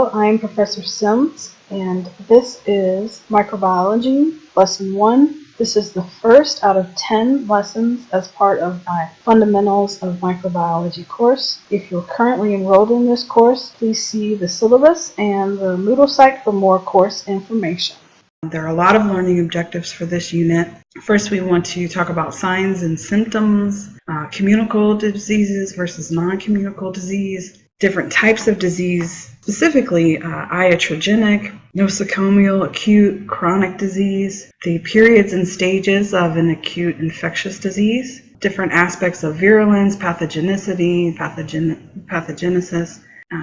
Hello, I'm Professor Sims, and this is Microbiology, Lesson 1. This is the first out of 10 lessons as part of my Fundamentals of Microbiology course. If you're currently enrolled in this course, please see the syllabus and the Moodle site for more course information. There are a lot of learning objectives for this unit. First, we want to talk about signs and symptoms, communicable diseases versus non-communicable disease, different types of disease, specifically iatrogenic, nosocomial, acute, chronic disease, the periods and stages of an acute infectious disease, different aspects of virulence, pathogenicity, pathogenesis,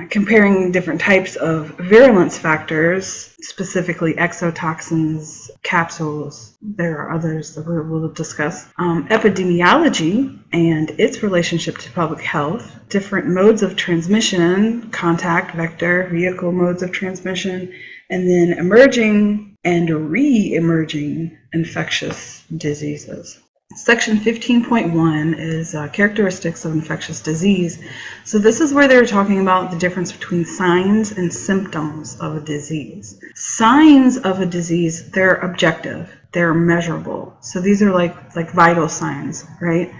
comparing different types of virulence factors, specifically exotoxins, capsules. There are others that we'll discuss. Epidemiology and its relationship to public health, different modes of transmission, contact, vector, vehicle modes of transmission, and then emerging and re-emerging infectious diseases. Section 15.1 is characteristics of infectious disease. So this is where they're talking about the difference between signs and symptoms of a disease. Signs of a disease, they're objective, they're measurable. So these are like vital signs, right?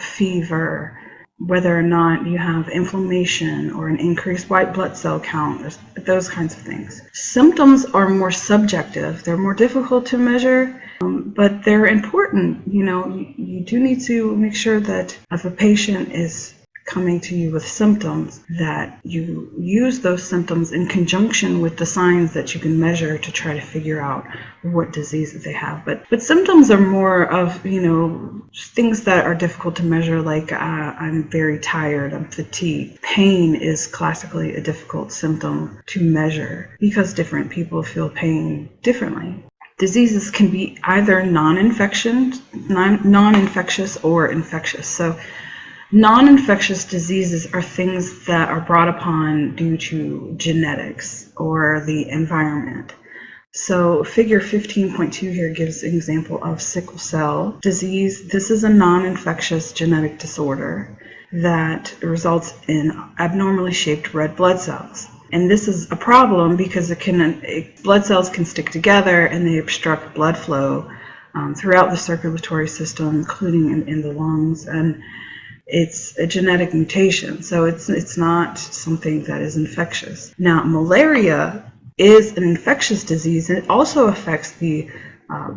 Fever, whether or not you have inflammation or an increased white blood cell count, those kinds of things. Symptoms are more subjective, they're more difficult to measure, but they're important. You do need to make sure that if a patient is coming to you with symptoms, that you use those symptoms in conjunction with the signs that you can measure to try to figure out what diseases they have. But symptoms are more of, things that are difficult to measure, like I'm very tired, I'm fatigued. Pain is classically a difficult symptom to measure because different people feel pain differently. Diseases can be either non-infectious or infectious. So non-infectious diseases are things that are brought upon due to genetics or the environment. So figure 15.2 here gives an example of sickle cell disease. This is a non-infectious genetic disorder that results in abnormally shaped red blood cells. And this is a problem because blood cells can stick together and they obstruct blood flow throughout the circulatory system, including in the lungs. And it's a genetic mutation, so it's not something that is infectious. Now, malaria is an infectious disease, and it also affects the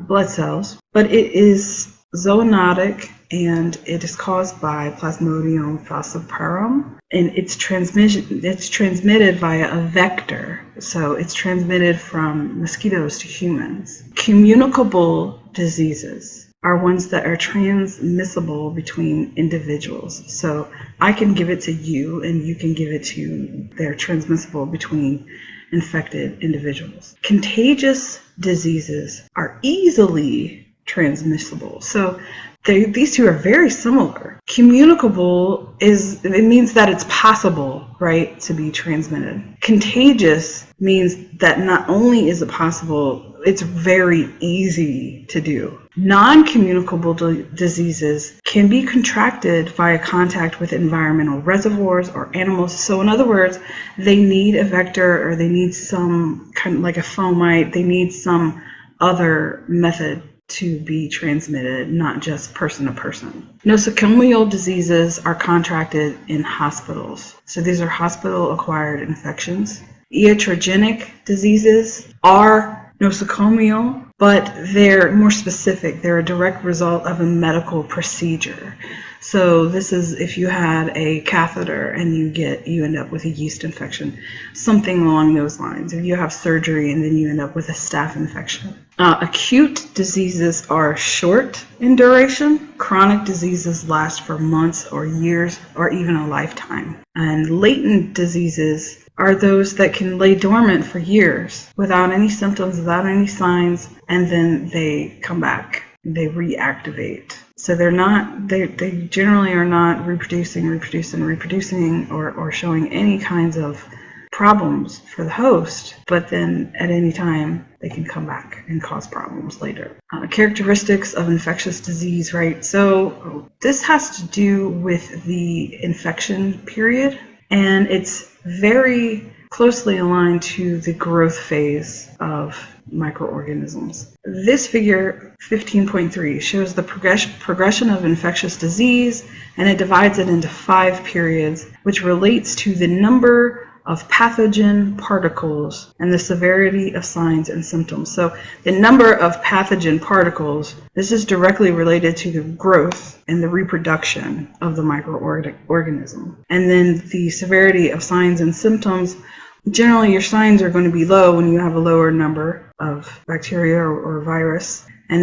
blood cells, but it is zoonotic, and it is caused by Plasmodium falciparum, and it's transmitted via a vector, so it's transmitted from mosquitoes to humans. Communicable diseases are ones that are transmissible between individuals. So I can give it to you and you can give it to, they're transmissible between infected individuals. Contagious diseases are easily transmissible. So these two are very similar. Communicable it means that it's possible, right, to be transmitted. Contagious means that not only is it possible, it's very easy to do. Non-communicable diseases can be contracted via contact with environmental reservoirs or animals. So in other words, they need a vector, or they need some kind of like a fomite, they need some other method to be transmitted, not just person to person. Nosocomial diseases are contracted in hospitals. So these are hospital-acquired infections. Iatrogenic diseases are nosocomial, but they're more specific. They're a direct result of a medical procedure. So this is if you had a catheter and you end up with a yeast infection, something along those lines. If you have surgery and then you end up with a staph infection. Acute diseases are short in duration. Chronic diseases last for months or years or even a lifetime. And latent diseases are those that can lay dormant for years without any symptoms, without any signs, and then they come back. They reactivate. So they generally are not reproducing or showing any kinds of problems for the host, but then at any time they can come back and cause problems later. Characteristics of infectious disease, right? So this has to do with the infection period, and it's very closely aligned to the growth phase of microorganisms. This figure 15.3 shows the progression of infectious disease, and it divides it into 5 periods, which relates to the number of pathogen particles and the severity of signs and symptoms. So the number of pathogen particles, this is directly related to the growth and the reproduction of the microorganism. And then the severity of signs and symptoms, generally your signs are going to be low when you have a lower number of bacteria or virus, and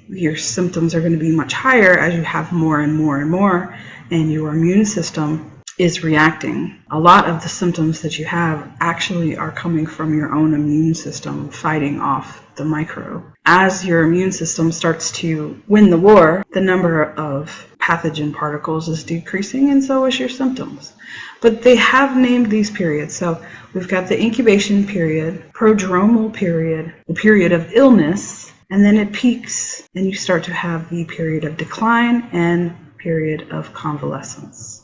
your symptoms are going to be much higher as you have more and more and more, and your immune system is reacting. A lot of the symptoms that you have actually are coming from your own immune system fighting off the microbe. As your immune system starts to win the war, the number of pathogen particles is decreasing, and so is your symptoms. But they have named these periods. So we've got the incubation period, prodromal period, the period of illness, and then it peaks and you start to have the period of decline and period of convalescence.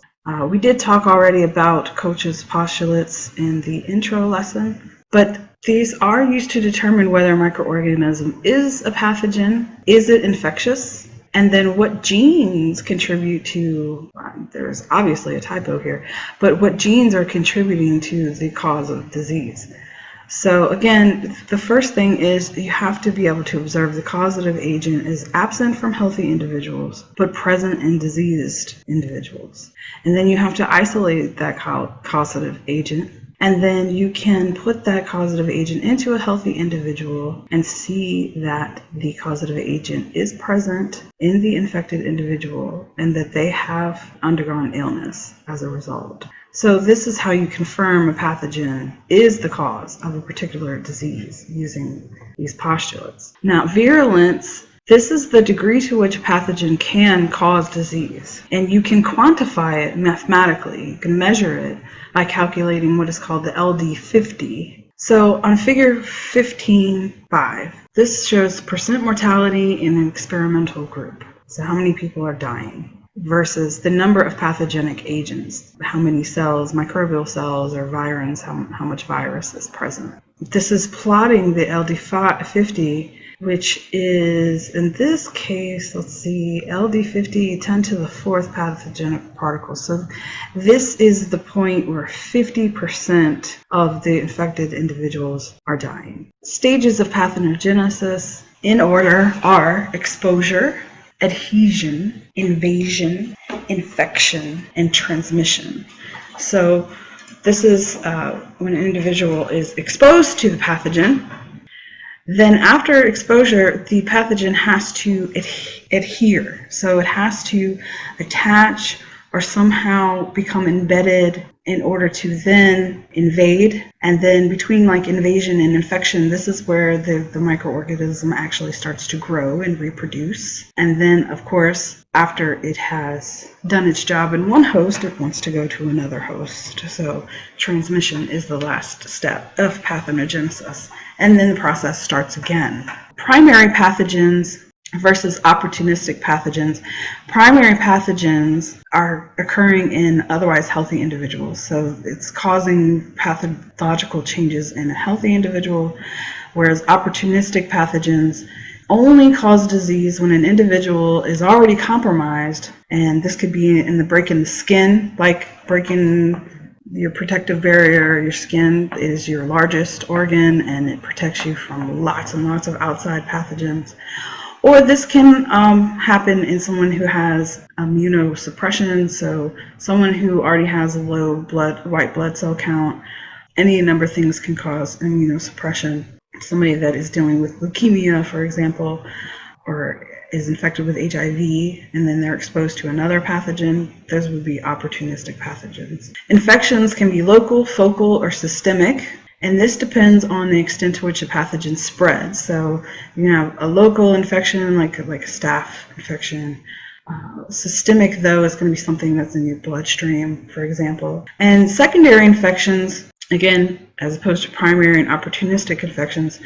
We did talk already about Koch's postulates in the intro lesson, but these are used to determine whether a microorganism is a pathogen, is it infectious, and then what genes contribute to, there's obviously a typo here, but what genes are contributing to the cause of disease. So again, the first thing is you have to be able to observe the causative agent is absent from healthy individuals, but present in diseased individuals. And then you have to isolate that causative agent, and then you can put that causative agent into a healthy individual and see that the causative agent is present in the infected individual and that they have undergone illness as a result. So this is how you confirm a pathogen is the cause of a particular disease using these postulates. Now, virulence, this is the degree to which a pathogen can cause disease. And you can quantify it mathematically. You can measure it by calculating what is called the LD50. So on figure 15.5, this shows percent mortality in an experimental group. So how many people are dying versus the number of pathogenic agents, how many cells, microbial cells or virins, how much virus is present. This is plotting the LD50, which is, in this case, let's see, LD50, 10 to the 4th pathogenic particles. So this is the point where 50% of the infected individuals are dying. Stages of pathogenesis in order are exposure, adhesion, invasion, infection, and transmission. So this is when an individual is exposed to the pathogen. Then after exposure, the pathogen has to adhere. So it has to attach or somehow become embedded in order to then invade. And then between like invasion and infection, this is where the microorganism actually starts to grow and reproduce. And then, of course, after it has done its job in one host, it wants to go to another host. So transmission is the last step of pathogenesis. And then the process starts again. Primary pathogens versus opportunistic pathogens. Primary pathogens are occurring in otherwise healthy individuals. So it's causing pathological changes in a healthy individual, whereas opportunistic pathogens only cause disease when an individual is already compromised. And this could be in the break in the skin, like breaking your protective barrier. Your skin is your largest organ and it protects you from lots and lots of outside pathogens. Or this can happen in someone who has immunosuppression, so someone who already has a low white blood cell count. Any number of things can cause immunosuppression. Somebody that is dealing with leukemia, for example, or is infected with HIV, and then they're exposed to another pathogen, those would be opportunistic pathogens. Infections can be local, focal, or systemic. And this depends on the extent to which a pathogen spreads. So you can have a local infection, like a staph infection. Systemic, though, is going to be something that's in your bloodstream, for example. And secondary infections Again, as opposed to primary and opportunistic infections,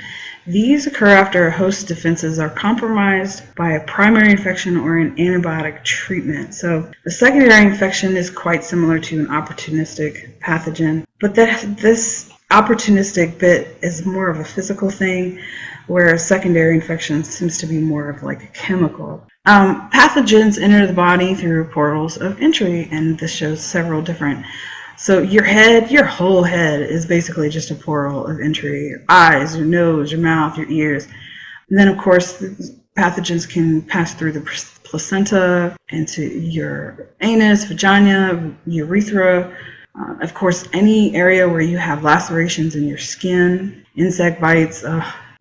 these occur after a host's defenses are compromised by a primary infection or an antibiotic treatment. So the secondary infection is quite similar to an opportunistic pathogen, but this opportunistic bit is more of a physical thing, where secondary infection seems to be more of like a chemical. Pathogens enter the body through portals of entry, and this shows several different. So your whole head is basically just a portal of entry. Your eyes, your nose, your mouth, your ears. And then, of course, pathogens can pass through the placenta into your anus, vagina, urethra. Of course, any area where you have lacerations in your skin, insect bites,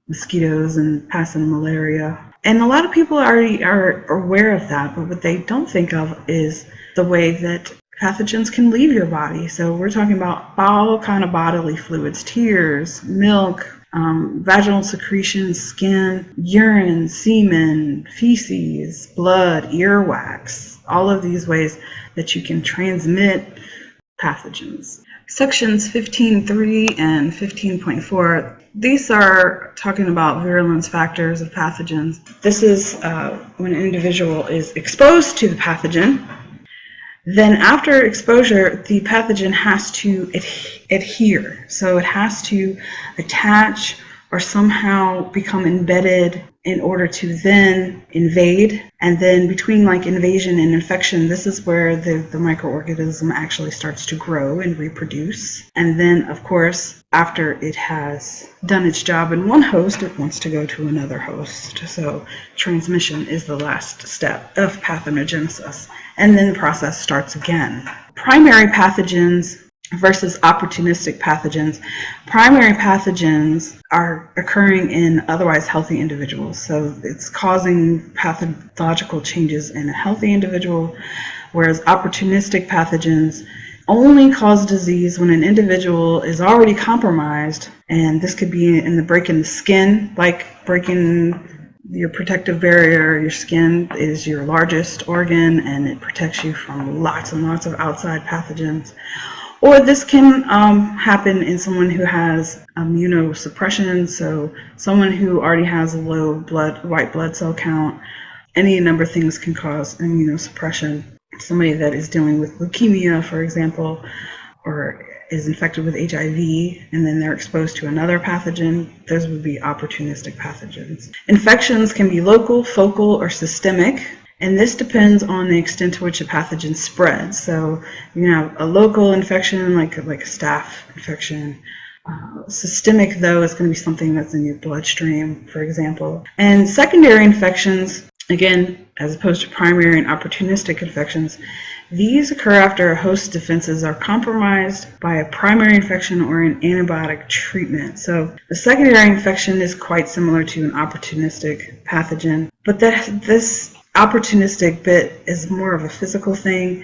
mosquitoes, and passing malaria. And a lot of people already are aware of that, but what they don't think of is the way that pathogens can leave your body. So we're talking about all kind of bodily fluids: tears, milk, vaginal secretions, skin, urine, semen, feces, blood, earwax, all of these ways that you can transmit pathogens. Sections 15.3 and 15.4, these are talking about virulence factors of pathogens. This is when an individual is exposed to the pathogen. Then after exposure, the pathogen has to adhere. So it has to attach or somehow become embedded in order to then invade. And then between like invasion and infection, this is where the microorganism actually starts to grow and reproduce. And then, of course, after it has done its job in one host, it wants to go to another host. So transmission is the last step of pathogenesis. And then the process starts again. Primary pathogens versus opportunistic pathogens. Primary pathogens are occurring in otherwise healthy individuals. So it's causing pathological changes in a healthy individual, whereas opportunistic pathogens only cause disease when an individual is already compromised. And this could be in the breaking the skin, like breaking your protective barrier. Your skin is your largest organ, and it protects you from lots and lots of outside pathogens. Or this can happen in someone who has immunosuppression, so someone who already has a low white blood cell count. Any number of things can cause immunosuppression. Somebody that is dealing with leukemia, for example, or is infected with HIV, and then they're exposed to another pathogen, those would be opportunistic pathogens. Infections can be local, focal, or systemic. And this depends on the extent to which a pathogen spreads. So you have a local infection, like a staph infection. Systemic, though, is going to be something that's in your bloodstream, for example. And secondary infections, again, as opposed to primary and opportunistic infections, these occur after a host's defenses are compromised by a primary infection or an antibiotic treatment. So the secondary infection is quite similar to an opportunistic pathogen, but this opportunistic bit is more of a physical thing,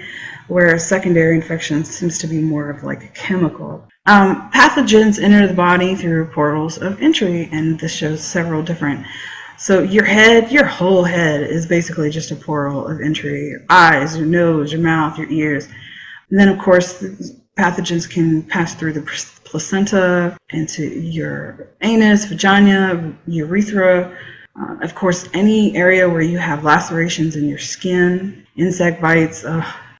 where secondary infection seems to be more of like a chemical. Pathogens enter the body through portals of entry, and this shows several different. So your whole head is basically just a portal of entry. Your eyes, your nose, your mouth, your ears. And then, of course, pathogens can pass through the placenta into your anus, vagina, urethra. Of course, any area where you have lacerations in your skin, insect bites,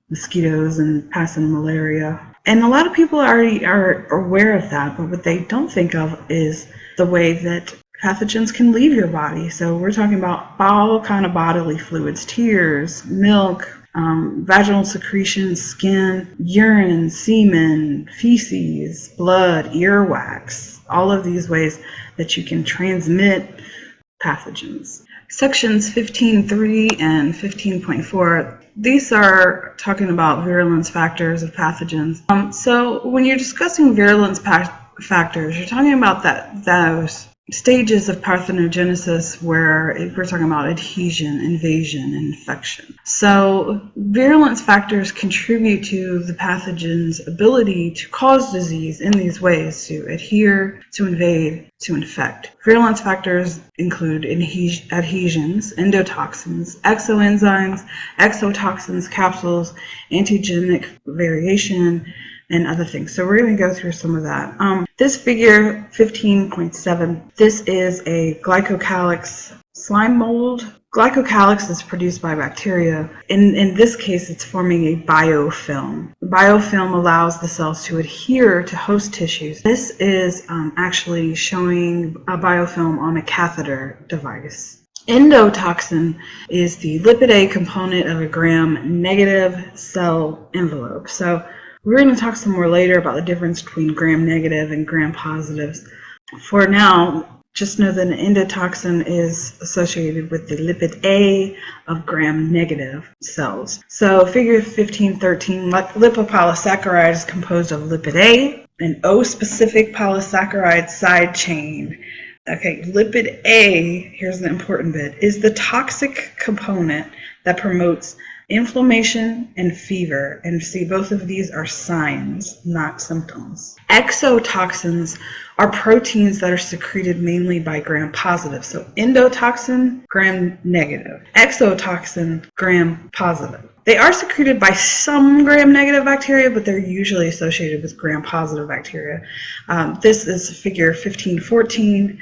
mosquitoes, and passing malaria. And a lot of people already are aware of that, but what they don't think of is the way that pathogens can leave your body. So we're talking about all kind of bodily fluids: tears, milk, vaginal secretions, skin, urine, semen, feces, blood, earwax, all of these ways that you can transmit pathogens. Sections 15.3 and 15.4, these are talking about virulence factors of pathogens. So when you're discussing virulence factors, you're talking about those stages of parthenogenesis where we're talking about adhesion, invasion, and infection. So virulence factors contribute to the pathogen's ability to cause disease in these ways: to adhere, to invade, to infect. Virulence factors include adhesions, endotoxins, exoenzymes, exotoxins, capsules, antigenic variation, and other things. So we're going to go through some of that. This figure 15.7, this is a glycocalyx slime mold. Glycocalyx is produced by bacteria. In this case, it's forming a biofilm. The biofilm allows the cells to adhere to host tissues. This is actually showing a biofilm on a catheter device. Endotoxin is the lipid A component of a gram-negative cell envelope. So we're going to talk some more later about the difference between gram-negative and gram-positives. For now, just know that an endotoxin is associated with the lipid A of gram-negative cells. So figure 15.13, lipopolysaccharide is composed of lipid A, an O-specific polysaccharide side chain. Okay, lipid A, here's the important bit, is the toxic component that promotes inflammation and fever. And see, both of these are signs, not symptoms. Exotoxins are proteins that are secreted mainly by gram-positive. So endotoxin, gram-negative. Exotoxin, gram-positive. They are secreted by some gram-negative bacteria, but they're usually associated with gram-positive bacteria. This is figure 15.14,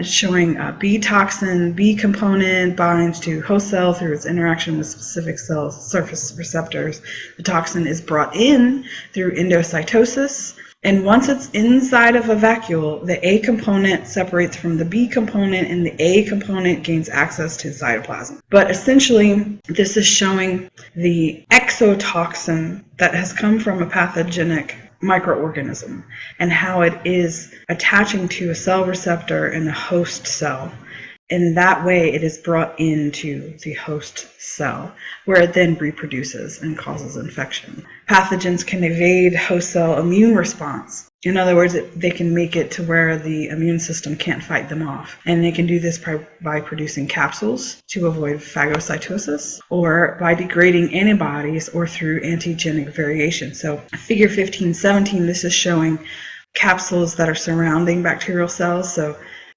showing a B toxin. B component binds to host cell through its interaction with specific cell surface receptors. The toxin is brought in through endocytosis. And once it's inside of a vacuole, the A component separates from the B component, and the A component gains access to cytoplasm. But essentially, this is showing the exotoxin that has come from a pathogenic microorganism and how it is attaching to a cell receptor in the host cell. In that way, it is brought into the host cell, where it then reproduces and causes infection. Pathogens can evade host cell immune response. In other words, they can make it to where the immune system can't fight them off. And they can do this by producing capsules to avoid phagocytosis, or by degrading antibodies, or through antigenic variation. So figure 15.17, this is showing capsules that are surrounding bacterial cells. So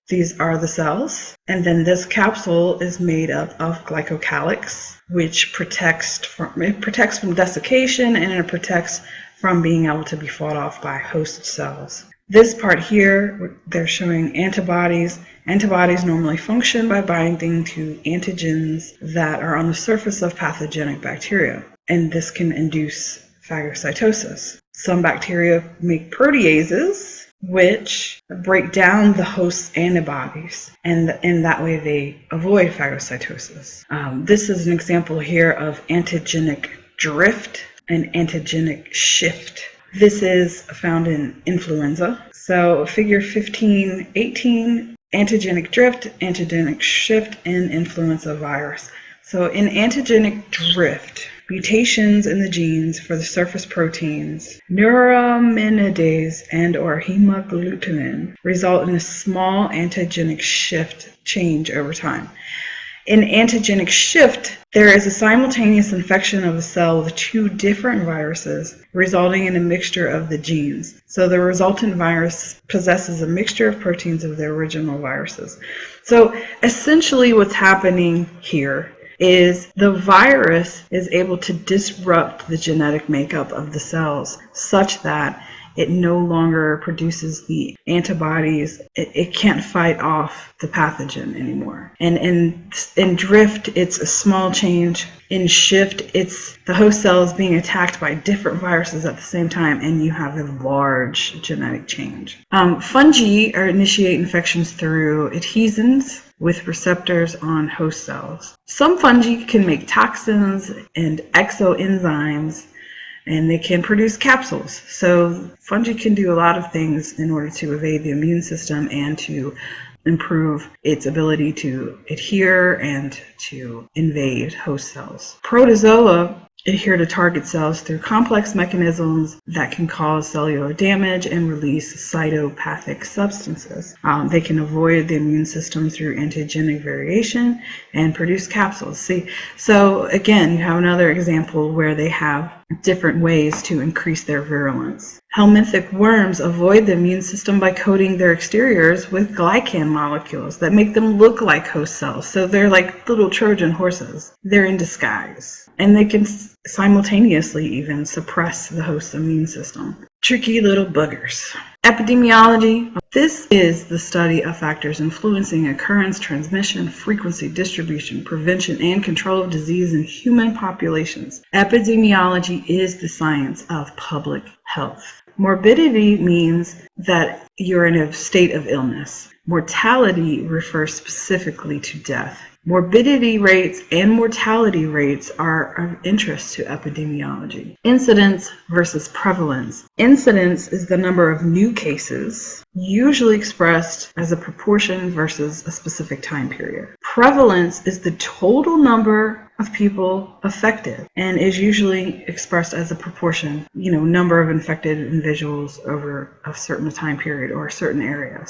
these are the cells, and then this capsule is made up of glycocalyx, which protects from desiccation, and it protects from being able to be fought off by host cells. This part here, they're showing antibodies. Antibodies normally function by binding to antigens that are on the surface of pathogenic bacteria, and this can induce phagocytosis. Some bacteria make proteases, which break down the host's antibodies, and in that way they avoid phagocytosis. This is an example here of antigenic drift and antigenic shift. This is found in influenza. So figure 15.18, antigenic drift, antigenic shift, and influenza virus. So in antigenic drift, mutations in the genes for the surface proteins neuraminidase and or hemagglutinin result in a small antigenic shift change over time. In antigenic shift, there is a simultaneous infection of a cell with two different viruses, resulting in a mixture of the genes. So the resultant virus possesses a mixture of proteins of the original viruses. So essentially what's happening here is the virus is able to disrupt the genetic makeup of the cells such that it no longer produces the antibodies. It can't fight off the pathogen anymore. And in drift, it's a small change. In shift, it's the host cell is being attacked by different viruses at the same time, and you have a large genetic change. Fungi initiate infections through adhesins with receptors on host cells. Some fungi can make toxins and exoenzymes, and they can produce capsules. So fungi can do a lot of things in order to evade the immune system and to improve its ability to adhere and to invade host cells. Protozoa adhere to target cells through complex mechanisms that can cause cellular damage and release cytopathic substances. They can avoid the immune system through antigenic variation and produce capsules. See, so again, you have another example where they have different ways to increase their virulence. Helminthic worms avoid the immune system by coating their exteriors with glycan molecules that make them look like host cells. So they're like little Trojan horses. They're in disguise. And they can simultaneously even suppress the host's immune system. Tricky little buggers. Epidemiology. This is the study of factors influencing occurrence, transmission, frequency, distribution, prevention, and control of disease in human populations. Epidemiology is the science of public health. Morbidity means that you're in a state of illness. Mortality refers specifically to death. Morbidity rates and mortality rates are of interest to epidemiology. Incidence versus prevalence. Incidence is the number of new cases, usually expressed as a proportion versus a specific time period. Prevalence is the total number of people affected and is usually expressed as a proportion, number of infected individuals over a certain time period or a certain area.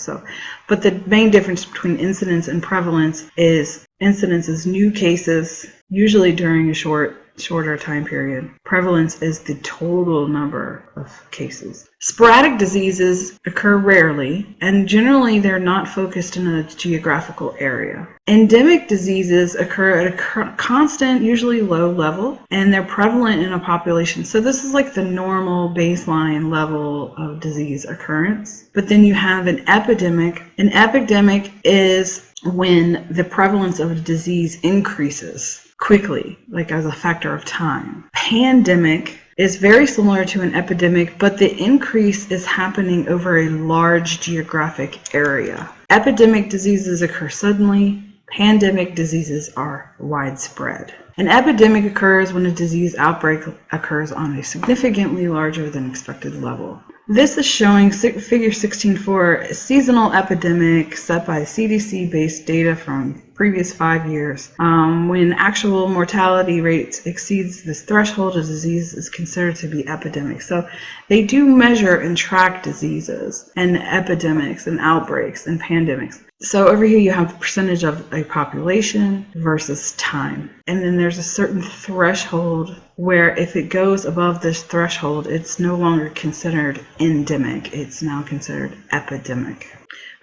But the main difference between incidence and prevalence is incidence is new cases, usually during a shorter time period. Prevalence is the total number of cases. Sporadic diseases occur rarely, and generally they're not focused in a geographical area. Endemic diseases occur at a constant, usually low level, and they're prevalent in a population. So this is like the normal baseline level of disease occurrence. But then you have an epidemic. An epidemic is when the prevalence of a disease increases quickly, like as a factor of time. Pandemic is very similar to an epidemic, but the increase is happening over a large geographic area. Epidemic diseases occur suddenly. Pandemic diseases are widespread. An epidemic occurs when a disease outbreak occurs on a significantly larger than expected level. This is showing figure 16.4, a seasonal epidemic set by CDC based data from previous 5 years. When actual mortality rates exceeds this threshold, a disease is considered to be epidemic. So they do measure and track diseases and epidemics and outbreaks and pandemics. So over here you have the percentage of a population versus time. And then there's a certain threshold where if it goes above this threshold, it's no longer considered endemic. It's now considered epidemic.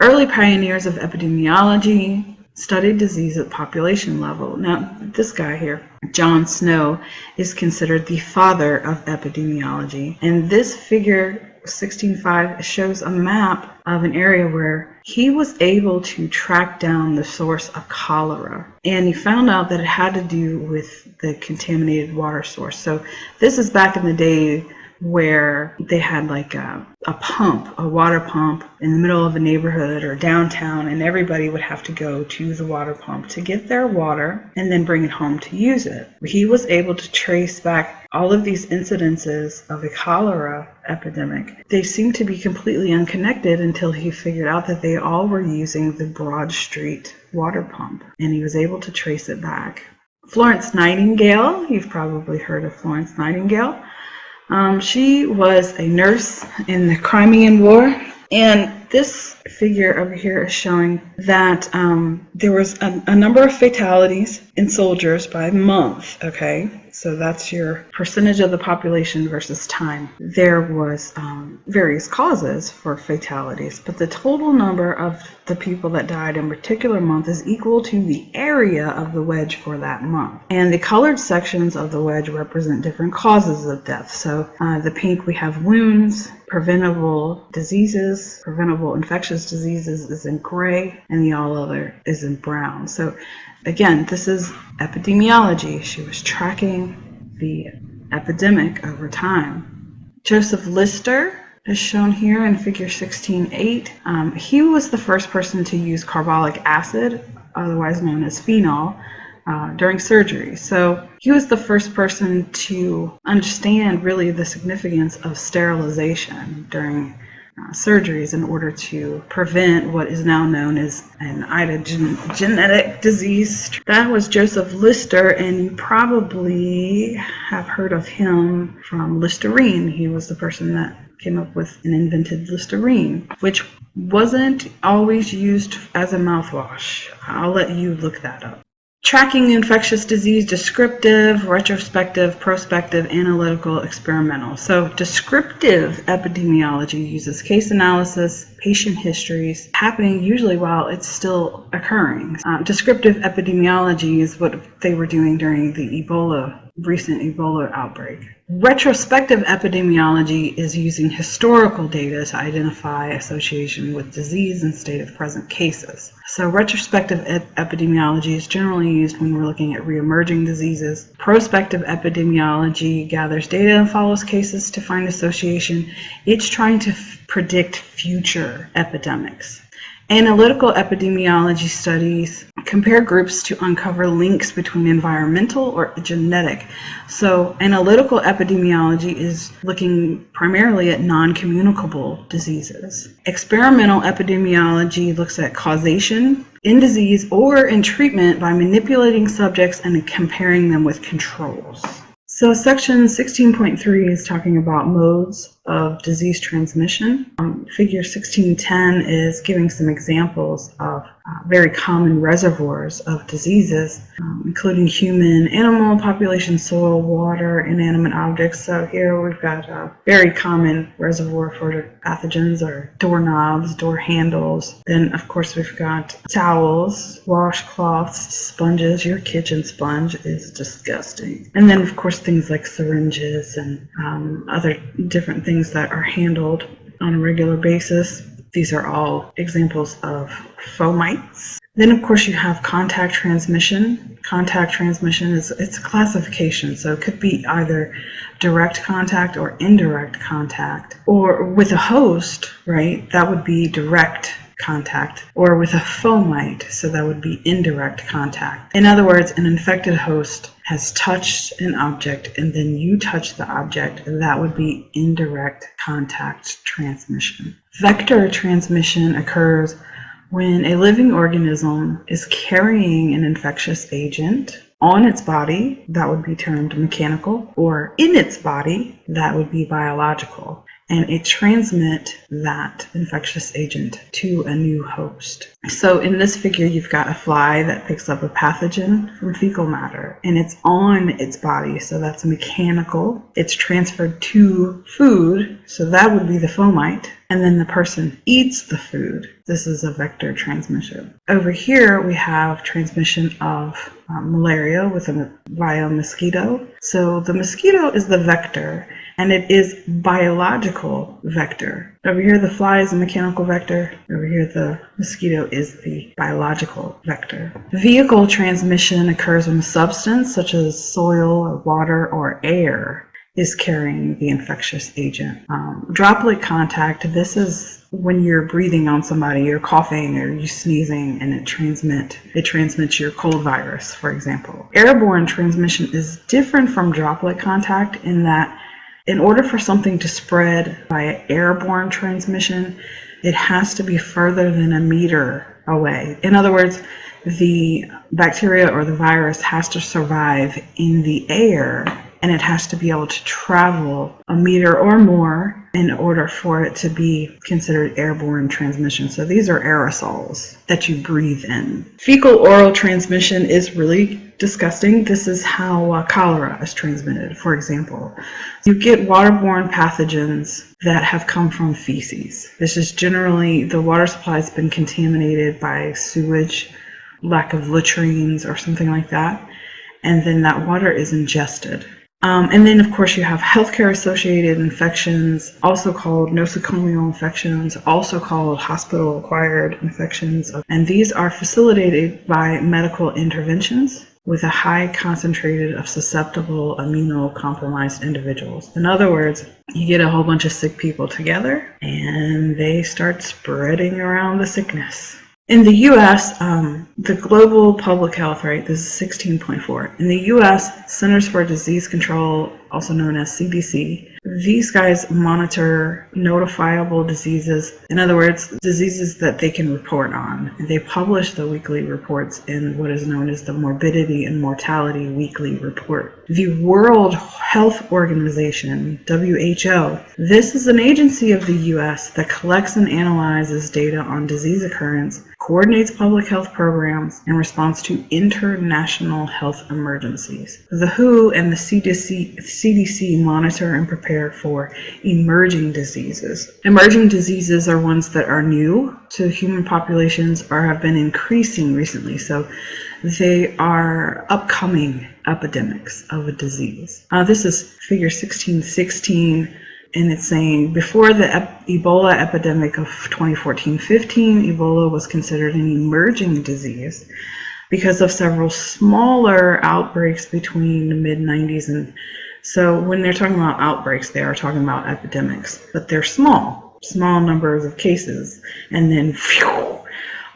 Early pioneers of epidemiology studied disease at population level. Now, this guy here, John Snow, is considered the father of epidemiology. And this figure 16.5 shows a map of an area where he was able to track down the source of cholera. And he found out that it had to do with the contaminated water source. So this is back in the day where they had like a water pump in the middle of a neighborhood or downtown, and everybody would have to go to the water pump to get their water and then bring it home to use it. He was able to trace back all of these incidences of a cholera epidemic. They seemed to be completely unconnected until he figured out that they all were using the Broad Street water pump, and he was able to trace it back. Florence Nightingale, you've probably heard of Florence Nightingale. She was a nurse in the Crimean War, and this figure over here is showing that there was a number of fatalities in soldiers by month, okay? So that's your percentage of the population versus time. There was various causes for fatalities, but the total number of the people that died in a particular month is equal to the area of the wedge for that month. And the colored sections of the wedge represent different causes of death. So the pink, we have wounds, preventable diseases, preventable infectious diseases is in gray, and the all other is in brown. So again, this is epidemiology. She was tracking the epidemic over time. Joseph Lister is shown here in figure 16.8. He was the first person to use carbolic acid, otherwise known as phenol, during surgery. So he was the first person to understand really the significance of sterilization during surgeries in order to prevent what is now known as an genetic disease. That was Joseph Lister, and you probably have heard of him from Listerine. He was the person that came up with and invented Listerine, which wasn't always used as a mouthwash. I'll let you look that up. Tracking infectious disease: descriptive, retrospective, prospective, analytical, experimental. So descriptive epidemiology uses case analysis, patient histories, happening usually while it's still occurring. Descriptive epidemiology is what they were doing during the Ebola recent Ebola outbreak. Retrospective epidemiology is using historical data to identify association with disease and state of present cases. So retrospective epidemiology is generally used when we're looking at re-emerging diseases. Prospective epidemiology gathers data and follows cases to find association. It's trying to predict future epidemics. Analytical epidemiology studies compare groups to uncover links between environmental or genetic. So analytical epidemiology is looking primarily at non-communicable diseases. Experimental epidemiology looks at causation in disease or in treatment by manipulating subjects and comparing them with controls. So section 16.3 is talking about modes of disease transmission. Figure 1610 is giving some examples of very common reservoirs of diseases, including human, animal population, soil, water, inanimate objects. So here we've got a very common reservoir for pathogens are doorknobs, door handles. Then of course we've got towels, washcloths, sponges. Your kitchen sponge is disgusting. And then of course things like syringes and other different things that are handled on a regular basis. These are all examples of fomites. Then of course you have contact transmission. Contact transmission it's a classification, so it could be either direct contact or indirect contact. Or with a host, right, that would be direct contact, or with a fomite, so that would be indirect contact. In other words, an infected host has touched an object and then you touch the object, and that would be indirect contact transmission. Vector transmission occurs when a living organism is carrying an infectious agent on its body, that would be termed mechanical, or in its body, that would be biological. And it transmits that infectious agent to a new host. So in this figure, you've got a fly that picks up a pathogen from fecal matter, and it's on its body, so that's mechanical. It's transferred to food, so that would be the fomite, and then the person eats the food. This is a vector transmission. Over here, we have transmission of malaria via mosquito. So the mosquito is the vector, and it is biological vector. Over here, the fly is a mechanical vector. Over here, the mosquito is the biological vector. Vehicle transmission occurs when a substance, such as soil or water or air, is carrying the infectious agent. Droplet contact, this is when you're breathing on somebody, you're coughing or you're sneezing, and it transmits your cold virus, for example. Airborne transmission is different from droplet contact in that in order for something to spread via airborne transmission, it has to be further than a meter away. In other words, the bacteria or the virus has to survive in the air, and it has to be able to travel a meter or more in order for it to be considered airborne transmission. So these are aerosols that you breathe in. Fecal-oral transmission is really disgusting. This is how cholera is transmitted, for example. You get waterborne pathogens that have come from feces. This is generally, the water supply has been contaminated by sewage, lack of latrines or something like that, and then that water is ingested. And then, of course, you have healthcare-associated infections, also called nosocomial infections, also called hospital-acquired infections. And these are facilitated by medical interventions with a high concentrated of susceptible immunocompromised individuals. In other words, you get a whole bunch of sick people together, and they start spreading around the sickness. In the U.S., the global public health, right, this is 16.4. In the U.S., Centers for Disease Control, also known as CDC, these guys monitor notifiable diseases. In other words, diseases that they can report on. They publish the weekly reports in what is known as the Morbidity and Mortality Weekly Report. The World Health Organization, WHO, this is an agency of the U.S. that collects and analyzes data on disease occurrence, coordinates public health programs in response to international health emergencies. The WHO and the CDC monitor and prepare for emerging diseases. Emerging diseases are ones that are new to human populations or have been increasing recently. So They are upcoming epidemics of a disease. This is figure 1616, and it's saying before the Ebola epidemic of 2014-15, Ebola was considered an emerging disease because of several smaller outbreaks between the mid-90s. And so when they're talking about outbreaks, they are talking about epidemics, but they're small numbers of cases. And then phew,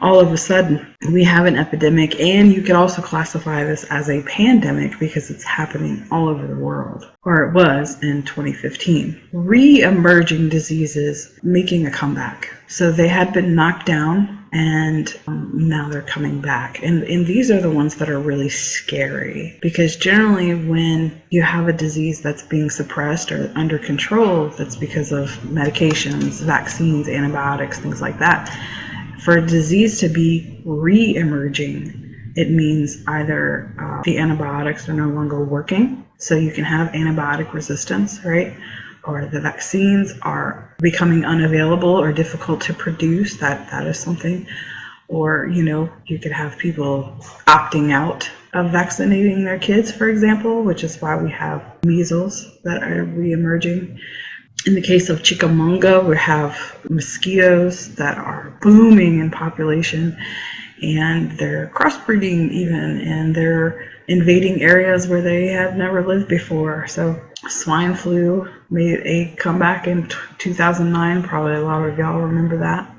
all of a sudden we have an epidemic, and you could also classify this as a pandemic because it's happening all over the world, or it was in 2015. Re-emerging diseases making a comeback. So they had been knocked down, and now they're coming back. And these are the ones that are really scary, because generally when you have a disease that's being suppressed or under control, that's because of medications, vaccines, antibiotics, things like that. For a disease to be re-emerging, it means either the antibiotics are no longer working, so you can have antibiotic resistance, right? Or the vaccines are becoming unavailable or difficult to produce. That is something. Or, you could have people opting out of vaccinating their kids, for example, which is why we have measles that are re-emerging. In the case of chikungunya, we have mosquitoes that are booming in population, and they're crossbreeding even, and they're invading areas where they have never lived before. So swine flu made a comeback in 2009. Probably a lot of y'all remember that.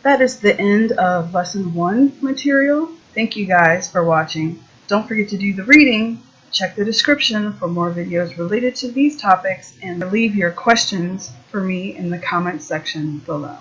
That is the end of Lesson 1 material. Thank you guys for watching. Don't forget to do the reading. Check the description for more videos related to these topics, and leave your questions for me in the comments section below.